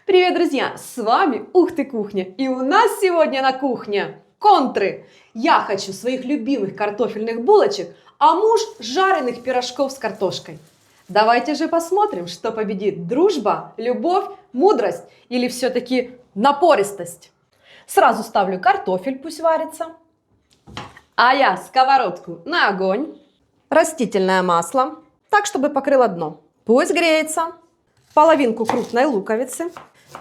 Привет, друзья! С вами Ух ты Кухня! И у нас сегодня на кухне контры. Я хочу своих любимых картофельных булочек, а муж жареных пирожков с картошкой. Давайте же посмотрим, что победит: дружба, любовь, мудрость или все-таки напористость. Сразу ставлю картофель, пусть варится. А я сковородку на огонь. Растительное масло, так чтобы покрыло дно. Пусть греется. Половинку крупной луковицы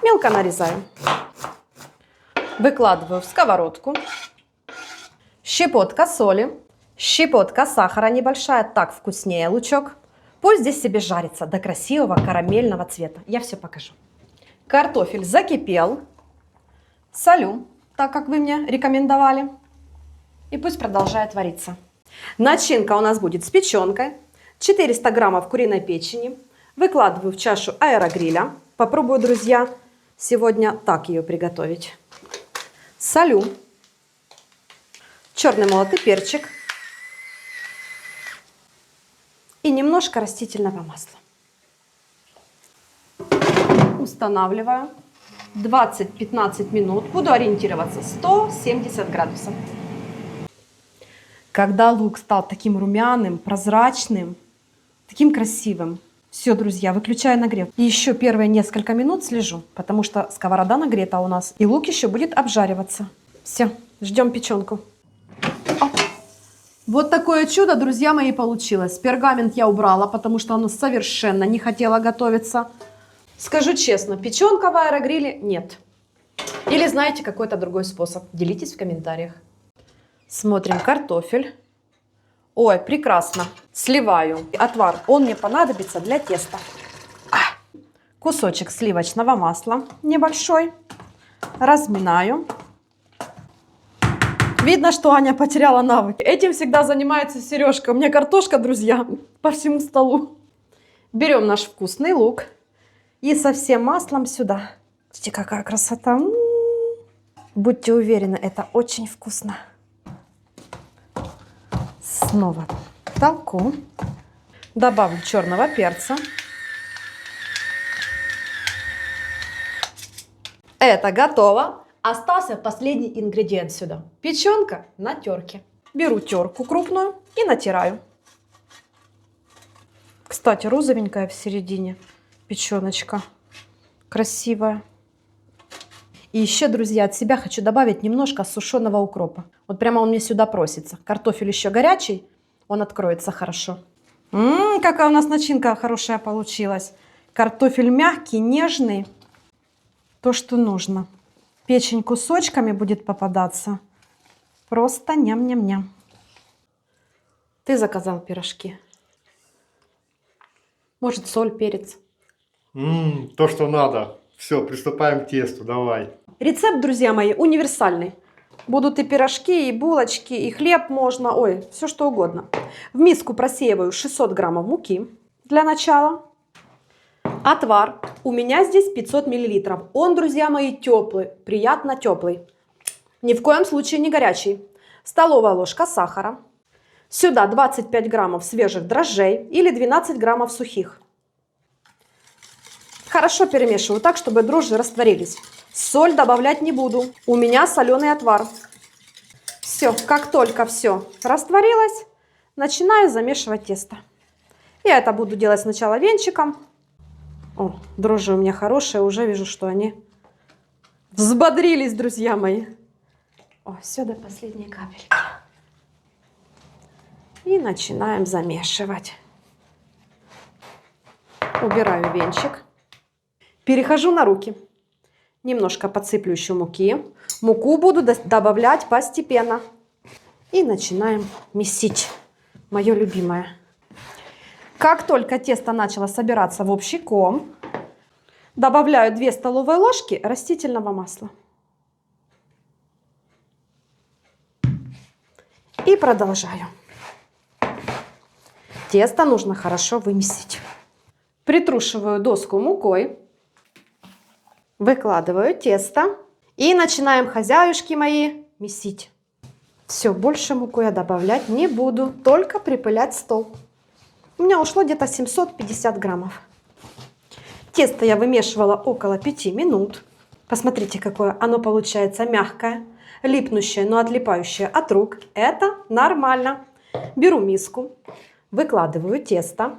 мелко нарезаю. Выкладываю в сковородку. Щепотка соли, щепотка сахара небольшая, так вкуснее лучок. Пусть здесь себе жарится до красивого карамельного цвета. Я все покажу. Картофель закипел. Солю, так как вы мне рекомендовали. И пусть продолжает вариться. Начинка у нас будет с печенкой. 400 граммов куриной печени. Выкладываю в чашу аэрогриля. Попробую, друзья, сегодня так ее приготовить. Солю. Черный молотый перчик. И немножко растительного масла. Устанавливаю. 20-15 минут. Буду ориентироваться 170 градусов. Когда лук стал таким румяным, прозрачным, таким красивым, все, друзья, выключаю нагрев. И еще первые несколько минут слежу, потому что сковорода нагрета у нас, и лук еще будет обжариваться. Все, ждем печенку. Вот такое чудо, друзья мои, получилось. Пергамент я убрала, потому что оно совершенно не хотело готовиться. Скажу честно, печенка в аэрогриле нет. Или знаете какой-то другой способ? Делитесь в комментариях. Смотрим картофель. Ой, прекрасно. Сливаю отвар. Он мне понадобится для теста. Кусочек сливочного масла небольшой. Разминаю. Видно, что Аня потеряла навык. Этим всегда занимается Сережка. У меня картошка, друзья, по всему столу. Берем наш вкусный лук. И со всем маслом сюда. Смотрите, какая красота. Будьте уверены, это очень вкусно. Снова толку. Добавлю черного перца. Это готово. Остался последний ингредиент сюда. Печенка на терке. Беру терку крупную и натираю. Кстати, розовенькая в середине печеночка. Красивая. И еще, друзья, от себя хочу добавить немножко сушеного укропа. Вот прямо он мне сюда просится. Картофель еще горячий, он откроется хорошо. Какая у нас начинка хорошая получилась. Картофель мягкий, нежный. То, что нужно. Печень кусочками будет попадаться. Просто ням-ням-ням. Ты заказал пирожки. Может, соль, перец? То, что надо. Все, приступаем к тесту, давай. Рецепт, друзья мои, универсальный. Будут и пирожки, и булочки, и хлеб можно. Ой, все что угодно. В миску просеиваю 600 граммов муки для начала. Отвар. У меня здесь 500 миллилитров. Он, друзья мои, теплый, приятно теплый. Ни в коем случае не горячий. Столовая ложка сахара. Сюда 25 граммов свежих дрожжей или 12 граммов сухих. Хорошо перемешиваю так, чтобы дрожжи растворились. Соль добавлять не буду. У меня соленый отвар. Все, как только все растворилось, начинаю замешивать тесто. Я это буду делать сначала венчиком. О, дрожжи у меня хорошие, уже вижу, что они взбодрились, друзья мои. О, все до последней капельки. И начинаем замешивать. Убираю венчик. Перехожу на руки. Немножко подсыплю еще муки. Муку буду добавлять постепенно. И начинаем месить. Мое любимое. Как только тесто начало собираться в общий ком, добавляю 2 столовые ложки растительного масла. И продолжаю. Тесто нужно хорошо вымесить. Притрушиваю доску мукой. Выкладываю тесто. И начинаем, хозяюшки мои, месить. Все, больше муку я добавлять не буду. Только припылять стол. У меня ушло где-то 750 граммов. Тесто я вымешивала около 5 минут. Посмотрите, какое оно получается мягкое, липнущее, но отлипающее от рук. Это нормально. Беру миску, выкладываю тесто,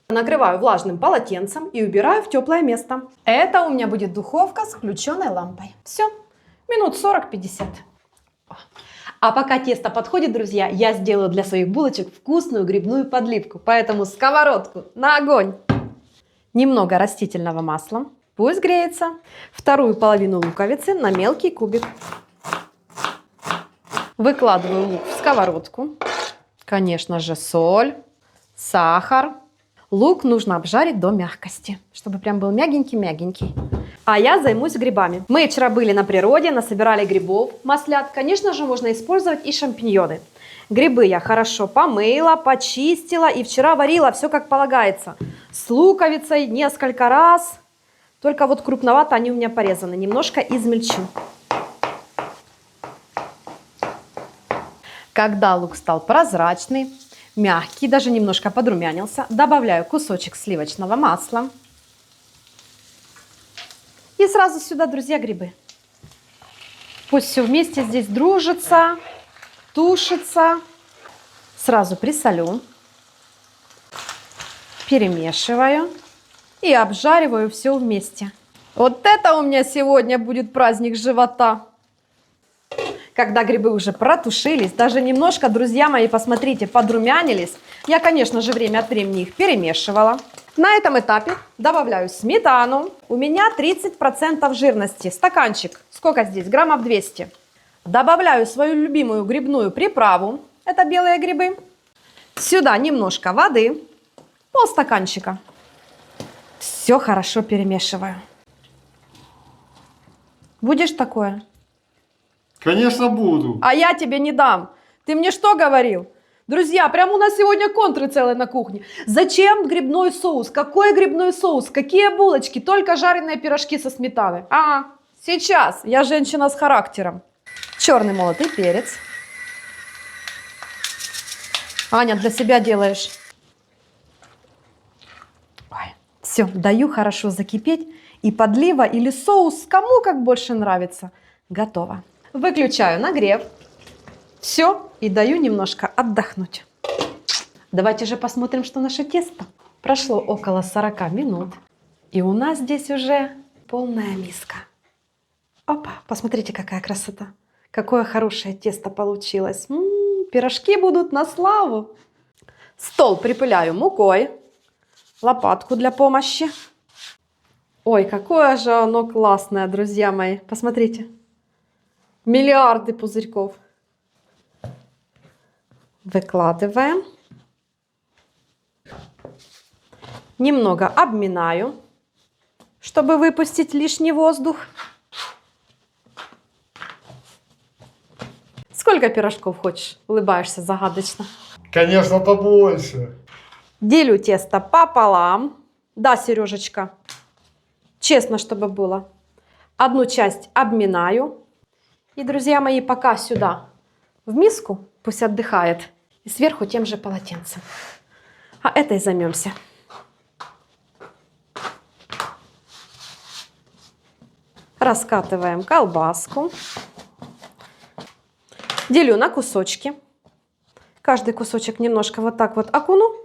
накрываю влажным полотенцем и убираю в теплое место. Это у меня будет духовка с включенной лампой. Все, минут 40-50. А пока тесто подходит, друзья, я сделаю для своих булочек вкусную грибную подливку. Поэтому сковородку на огонь. Немного растительного масла. Пусть греется. Вторую половину луковицы на мелкий кубик. Выкладываю лук в сковородку. Конечно же, соль, сахар. Лук нужно обжарить до мягкости, чтобы прям был мягенький-мягенький. А я займусь грибами. Мы вчера были на природе, насобирали грибов, маслят. Конечно же, можно использовать и шампиньоны. Грибы я хорошо помыла, почистила и вчера варила все как полагается. С луковицей несколько раз. Только вот крупновато они у меня порезаны. Немножко измельчу. Когда лук стал прозрачный, мягкий, даже немножко подрумянился, добавляю кусочек сливочного масла. И сразу сюда, друзья, грибы. Пусть все вместе здесь дружится, тушится. Сразу присолю, перемешиваю и обжариваю все вместе. Вот это у меня сегодня будет праздник живота. Когда грибы уже протушились, даже немножко, друзья мои, посмотрите, подрумянились, я, конечно же, время от времени их перемешивала. На этом этапе добавляю сметану. У меня 30% жирности. Стаканчик. Сколько здесь? Граммов 200. Добавляю свою любимую грибную приправу. Это белые грибы. Сюда немножко воды. Полстаканчика. Все хорошо перемешиваю. Будешь такое? Конечно, буду. А я тебе не дам. Ты мне что говорил? Друзья, прямо у нас сегодня контры целые на кухне. Зачем грибной соус? Какой грибной соус? Какие булочки? Только жареные пирожки со сметаной. Ага, сейчас. Я женщина с характером. Черный молотый перец. Аня, для себя делаешь. Все, даю хорошо закипеть. И подлива или соус, кому как больше нравится, готово. Выключаю нагрев. Все, и даю немножко отдохнуть. Давайте же посмотрим, что наше тесто. Прошло около 40 минут. И у нас здесь уже полная миска. Опа, посмотрите, какая красота. Какое хорошее тесто получилось. Пирожки будут на славу. Стол припыляю мукой. Лопатку для помощи. Ой, какое же оно классное, друзья мои. Посмотрите. Миллиарды пузырьков. Выкладываем. Немного обминаю, чтобы выпустить лишний воздух. Сколько пирожков хочешь? Улыбаешься загадочно. Конечно, побольше. Делю тесто пополам. Да, Сережечка. Честно, чтобы было. Одну часть обминаю. И, друзья мои, пока сюда в миску, пусть отдыхает. И сверху тем же полотенцем. А этой займемся. Раскатываем колбаску. Делю на кусочки. Каждый кусочек немножко вот так вот окуну.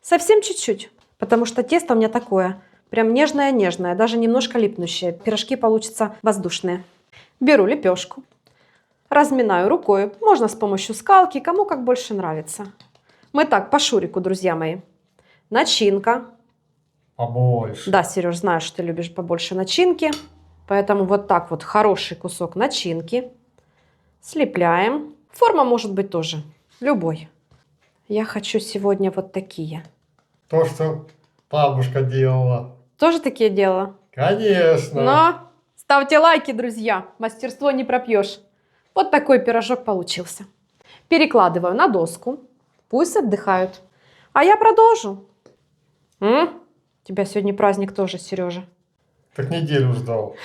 Совсем чуть-чуть. Потому что тесто у меня такое. Прям нежное-нежное. Даже немножко липнущее. Пирожки получатся воздушные. Беру лепешку. Разминаю рукой. Можно с помощью скалки. Кому как больше нравится. Мы так, по шурику, друзья мои. Начинка. Побольше. Да, Сереж, знаю, что ты любишь побольше начинки. Поэтому вот так вот хороший кусок начинки. Слепляем. Форма может быть тоже любой. Я хочу сегодня вот такие. То, что бабушка делала. Тоже такие делала? Конечно. Но ставьте лайки, друзья. Мастерство не пропьешь. Вот такой пирожок получился. Перекладываю на доску. Пусть отдыхают. А я продолжу. У тебя сегодня праздник тоже, Сережа. Так неделю ждал.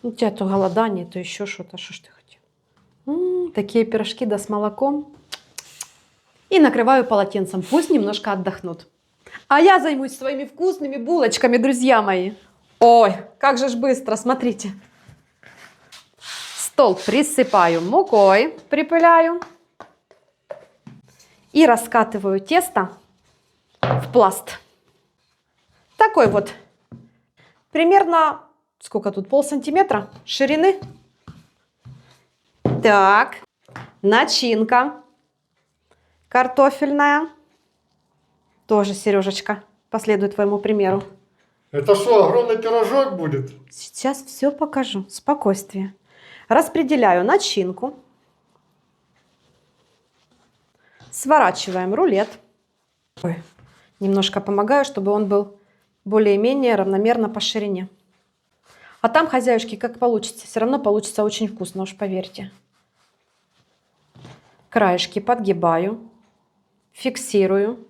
У тебя то голодание, то еще что-то. Что ж ты хотел? Такие пирожки да с молоком. И накрываю полотенцем. Пусть немножко отдохнут. А я займусь своими вкусными булочками, друзья мои. Ой, как же ж быстро, смотрите. Стол присыпаю мукой, припыляю. И раскатываю тесто в пласт. Такой вот. Примерно, сколько тут, полсантиметра ширины. Так, начинка картофельная. Тоже, Сережечка, последует твоему примеру. Это что, огромный пирожок будет? Сейчас все покажу. Спокойствие. Распределяю начинку. Сворачиваем рулет. Ой, немножко помогаю, чтобы он был более-менее равномерно по ширине. А там, хозяюшки, как получится. Все равно получится очень вкусно, уж поверьте. Краешки подгибаю. Фиксирую.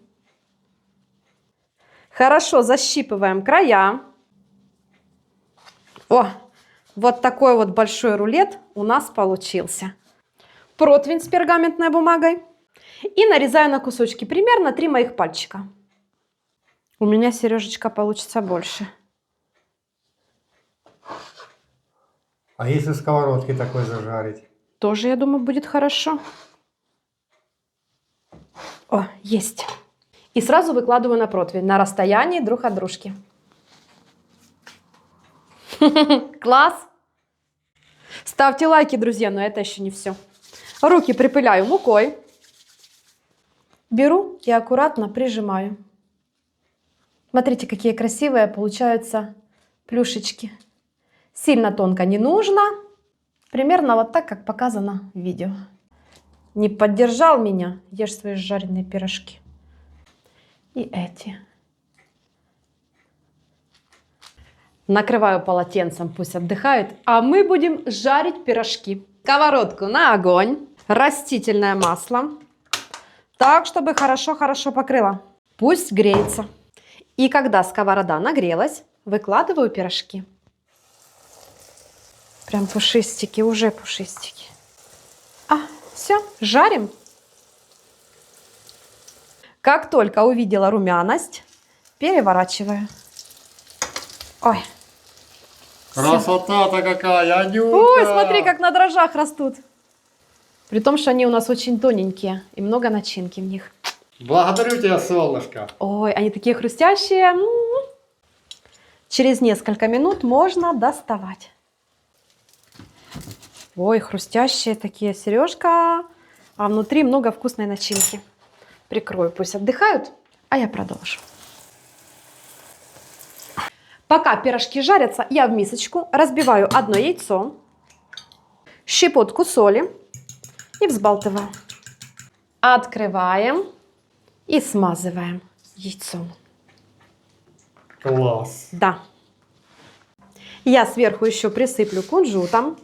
Хорошо защипываем края. О, вот такой вот большой рулет у нас получился. Противень с пергаментной бумагой. И нарезаю на кусочки, примерно 3 моих пальчика. У меня, Сережечка, получится больше. А если сковородки такой зажарить? Тоже, я думаю, будет хорошо. О, есть. И сразу выкладываю на противень, на расстоянии друг от дружки. Класс! Ставьте лайки, друзья, но это еще не все. Руки припыляю мукой. Беру и аккуратно прижимаю. Смотрите, какие красивые получаются плюшечки. Сильно тонко не нужно. Примерно вот так, как показано в видео. Не поддержал меня? Ешь свои жареные пирожки. И эти. Накрываю полотенцем, пусть отдыхают. А мы будем жарить пирожки. Сковородку на огонь. Растительное масло. Так, чтобы хорошо-хорошо покрыло. Пусть греется. И когда сковорода нагрелась, выкладываю пирожки. Прям пушистики, уже пушистики. Все, жарим. Как только увидела румяность, переворачиваю. Ой. Красота-то какая, Анюта! Ой, смотри, как на дрожжах растут. При том, что они у нас очень тоненькие и много начинки в них. Благодарю тебя, солнышко. Ой, они такие хрустящие. Через несколько минут можно доставать. Ой, хрустящие такие, Сережка. А внутри много вкусной начинки. Прикрою, пусть отдыхают, а я продолжу. Пока пирожки жарятся, я в мисочку разбиваю одно яйцо, щепотку соли и взбалтываю. Открываем и смазываем яйцом. Класс. Да. Я сверху еще присыплю кунжутом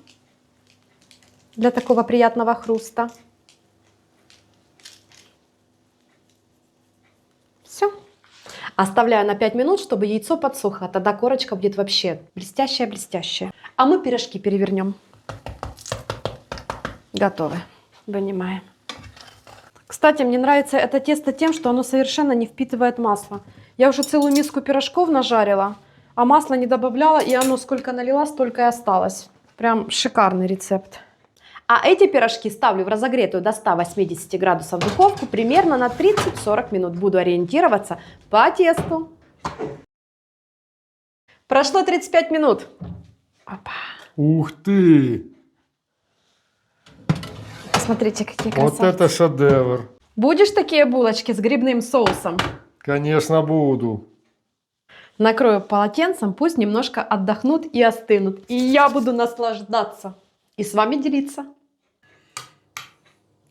для такого приятного хруста. Все. Оставляю на 5 минут, чтобы яйцо подсохло. Тогда корочка будет вообще блестящая-блестящая. А мы пирожки перевернем. Готовы. Вынимаем. Кстати, мне нравится это тесто тем, что оно совершенно не впитывает масло. Я уже целую миску пирожков нажарила, а масла не добавляла, и оно сколько налила, столько и осталось. Прям шикарный рецепт. А эти пирожки ставлю в разогретую до 180 градусов духовку примерно на 30-40 минут. Буду ориентироваться по тесту. Прошло 35 минут. Опа. Ух ты! Посмотрите, какие красавцы. Вот это шедевр. Будешь такие булочки с грибным соусом? Конечно, буду. Накрою полотенцем, пусть немножко отдохнут и остынут. И я буду наслаждаться. И с вами делиться.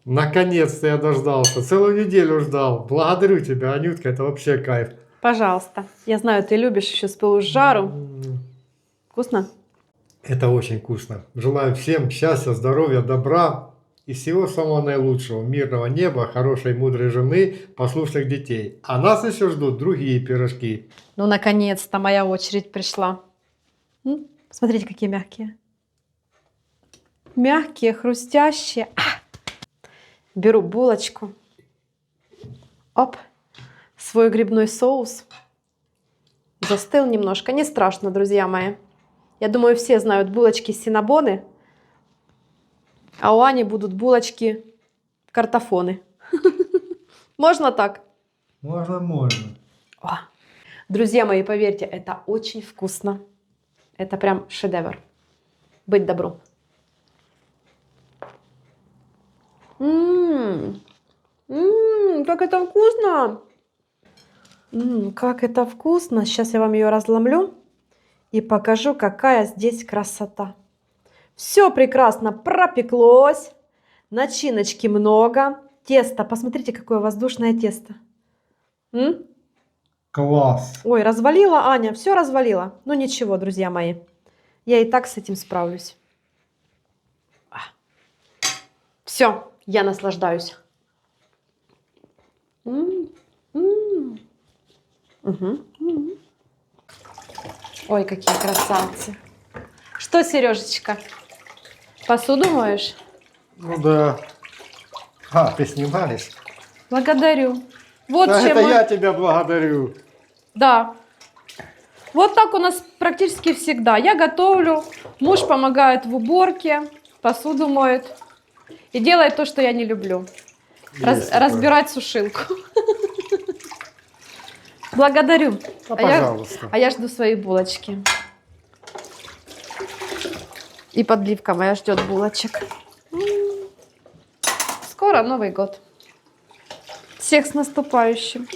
Наконец-то я дождался. Целую неделю ждал. Благодарю тебя, Анютка. Это вообще кайф. Пожалуйста. Я знаю, ты любишь еще с пылу с жару. Вкусно? Это очень вкусно. Желаю всем счастья, здоровья, добра и всего самого наилучшего. Мирного неба, хорошей мудрой жены, послушных детей. А нас еще ждут другие пирожки. Ну, наконец-то моя очередь пришла. Смотрите, какие мягкие. Мягкие, хрустящие. Беру булочку. Оп. свой грибной соус. Застыл немножко. Не страшно, друзья мои. Я думаю, все знают булочки синнабоны. А у Ани будут булочки картофоны. Можно так? Можно. О. Друзья мои, поверьте, это очень вкусно. Это прям шедевр. Быть добру. Как это вкусно! Как это вкусно! Сейчас я вам ее разломлю и покажу, какая здесь красота. Все прекрасно пропеклось. Начиночки много. Тесто, посмотрите, какое воздушное тесто. Класс. Ой, развалила Аня, все развалила. Ну ничего, друзья мои, я и так с этим справлюсь. Все, я наслаждаюсь. Ой, какие красавцы. Что, Сережечка, посуду моешь? Ну да. А, ты снимаешь? Благодарю. Вот Да, чем это мы- я тебя благодарю. Да. Вот так у нас практически всегда. Я готовлю, муж помогает в уборке, посуду моет и делает то, что я не люблю. Есть такое. Разбирать сушилку. Благодарю. Да, я- пожалуйста. А я жду свои булочки. И подливка моя ждет булочек. Скоро Новый год. Всех с наступающим.